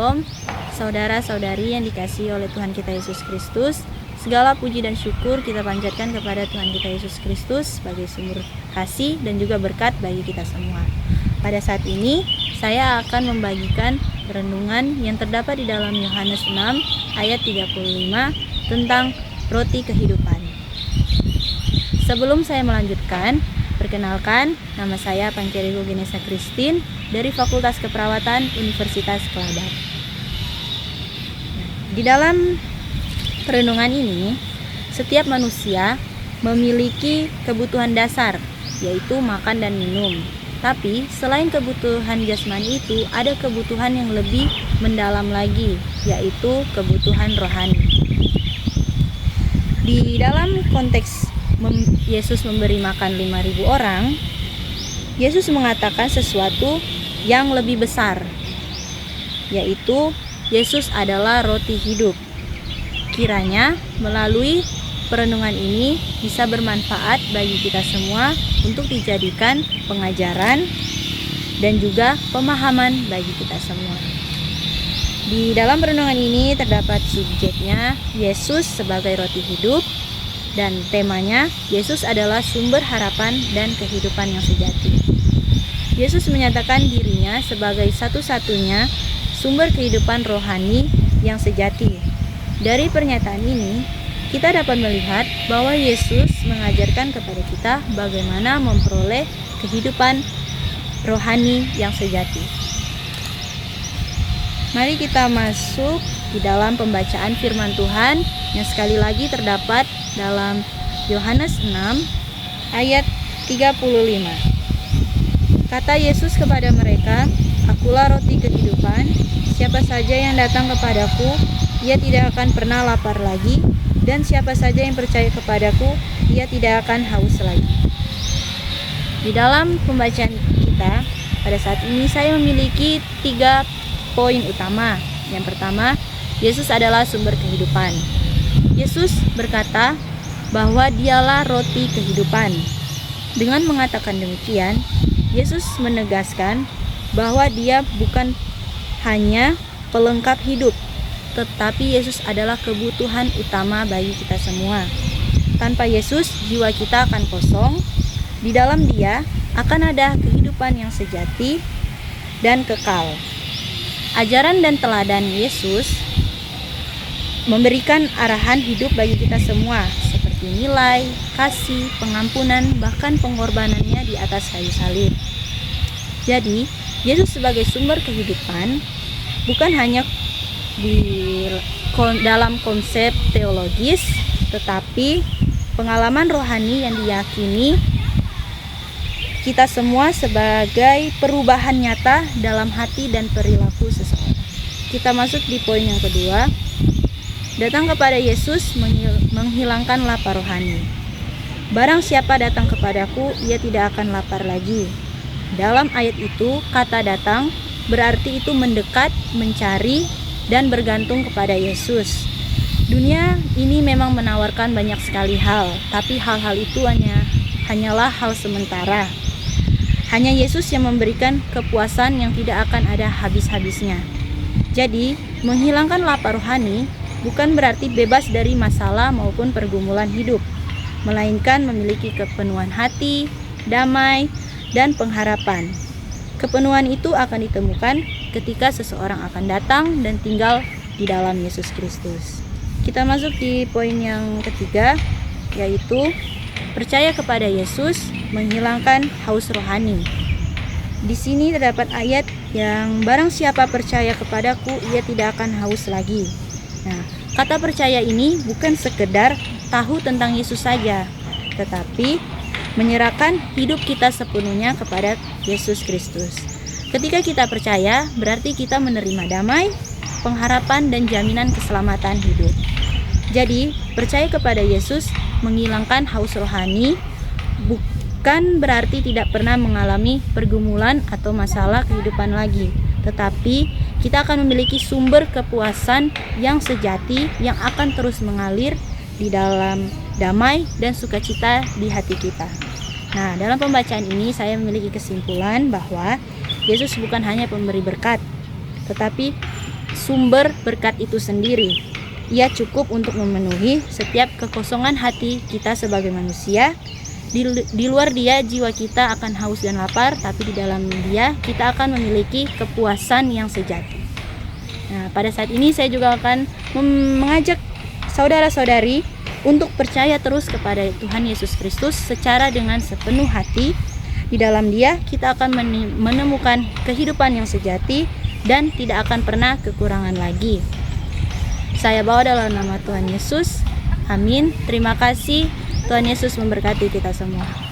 Shalom, saudara-saudari yang dikasihi oleh Tuhan kita Yesus Kristus. Segala puji dan syukur kita panjatkan kepada Tuhan kita Yesus Kristus sebagai sumber kasih dan juga berkat bagi kita semua. Pada saat ini, saya akan membagikan renungan yang terdapat di dalam Yohanes 6 ayat 35 tentang roti kehidupan. Sebelum saya melanjutkan, perkenalkan, nama saya Pangkerigo Genesa Christine dari Fakultas Keperawatan Universitas Kelabar. Di dalam renungan ini, setiap manusia memiliki kebutuhan dasar, yaitu makan dan minum. Tapi selain kebutuhan jasmani itu, ada kebutuhan yang lebih mendalam lagi, yaitu kebutuhan rohani. Di dalam konteks Yesus memberi makan 5.000 orang, Yesus mengatakan sesuatu yang lebih besar, yaitu Yesus adalah roti hidup. Kiranya melalui perenungan ini bisa bermanfaat bagi kita semua untuk dijadikan pengajaran dan juga pemahaman bagi kita semua. Di dalam perenungan ini terdapat subjeknya Yesus sebagai roti hidup, dan temanya Yesus adalah sumber harapan dan kehidupan yang sejati. Yesus menyatakan dirinya sebagai satu-satunya sumber kehidupan rohani yang sejati. Dari pernyataan ini, kita dapat melihat bahwa Yesus mengajarkan kepada kita bagaimana memperoleh kehidupan rohani yang sejati. Mari kita masuk di dalam pembacaan firman Tuhan yang sekali lagi terdapat dalam Yohanes 6 ayat 35. Kata Yesus kepada mereka, "Akulah roti kehidupan. Siapa saja yang datang kepadaku, ia tidak akan pernah lapar lagi, dan siapa saja yang percaya kepadaku, ia tidak akan haus lagi." Di dalam pembacaan kita pada saat ini, saya memiliki 3 poin utama. Yang pertama, Yesus adalah sumber kehidupan. Yesus berkata bahwa dialah roti kehidupan. Dengan mengatakan demikian, Yesus menegaskan bahwa dia bukan hanya pelengkap hidup, tetapi Yesus adalah kebutuhan utama bagi kita semua. Tanpa Yesus, jiwa kita akan kosong. Di dalam Dia akan ada kehidupan yang sejati dan kekal. Ajaran dan teladan Yesus memberikan arahan hidup bagi kita semua, seperti nilai, kasih, pengampunan, bahkan pengorbanannya di atas kayu salib. Jadi, Yesus sebagai sumber kehidupan bukan hanya dalam konsep teologis, tetapi pengalaman rohani yang diyakini kita semua sebagai perubahan nyata dalam hati dan perilaku seseorang. Kita masuk di poin yang kedua. Datang kepada Yesus menghilangkan lapar rohani. Barang siapa datang kepadaku, ia tidak akan lapar lagi. Dalam ayat itu, kata datang berarti itu mendekat, mencari, dan bergantung kepada Yesus. Dunia ini memang menawarkan banyak sekali hal, tapi hal-hal itu hanyalah hal sementara. Hanya Yesus yang memberikan kepuasan yang tidak akan ada habis-habisnya. Jadi, menghilangkan lapar rohani bukan berarti bebas dari masalah maupun pergumulan hidup, melainkan memiliki kepenuhan hati, damai, dan pengharapan. Kepenuhan itu akan ditemukan ketika seseorang akan datang dan tinggal di dalam Yesus Kristus. Kita masuk di poin yang ketiga, yaitu percaya kepada Yesus menghilangkan haus rohani. Di sini terdapat ayat yang barang siapa percaya kepadaku, ia tidak akan haus lagi. Nah, kata percaya ini bukan sekedar tahu tentang Yesus saja, tetapi menyerahkan hidup kita sepenuhnya kepada Yesus Kristus. Ketika kita percaya, berarti kita menerima damai, pengharapan, dan jaminan keselamatan hidup. Jadi, percaya kepada Yesus menghilangkan haus rohani bukan berarti tidak pernah mengalami pergumulan atau masalah kehidupan lagi, tetapi kita akan memiliki sumber kepuasan yang sejati yang akan terus mengalir di dalam damai dan sukacita di hati kita. Nah, dalam pembacaan ini saya memiliki kesimpulan bahwa Yesus bukan hanya pemberi berkat, tetapi sumber berkat itu sendiri. Ia cukup untuk memenuhi setiap kekosongan hati kita sebagai manusia. Di luar Dia jiwa kita akan haus dan lapar, tapi di dalam Dia kita akan memiliki kepuasan yang sejati. Nah, pada saat ini saya juga akan mengajak saudara-saudari untuk percaya terus kepada Tuhan Yesus Kristus secara dengan sepenuh hati. Di dalam Dia kita akan menemukan kehidupan yang sejati dan tidak akan pernah kekurangan lagi. Saya bawa dalam nama Tuhan Yesus. Amin. Terima kasih. Tuhan Yesus memberkati kita semua.